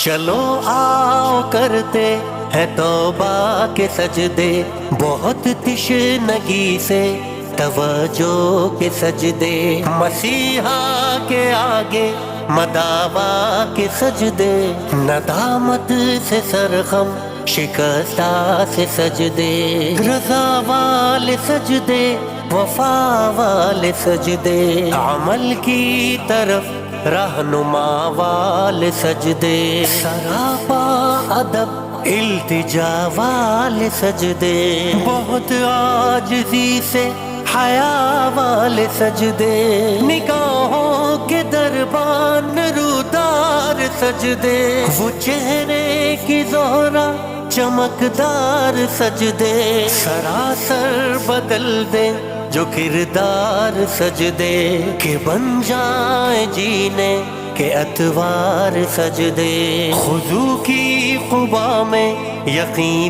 چلو آؤ کرتے ہیں توبہ کے سجدے، بہت تشنگی سے توجہ کے سجدے، مسیحا کے آگے مداوا کے سجدے، ندامت سے سرخم شکستہ سے سجدے، رضا والے سجدے، وفا والے سجدے، عمل کی طرف رہنما والے سجدے، سراپا ادب التجا والے سجدے، بہت عاجزی سے حیا والے سجدے، نگاہوں کے دربان رودار سجدے، وہ چہرے کی زہرا چمکدار سجدے، سراسر بدل دے جو کردار سجدے، کہ بن جائیں جینے کے اتوار سجدے، خضوع کی قبا میں یقین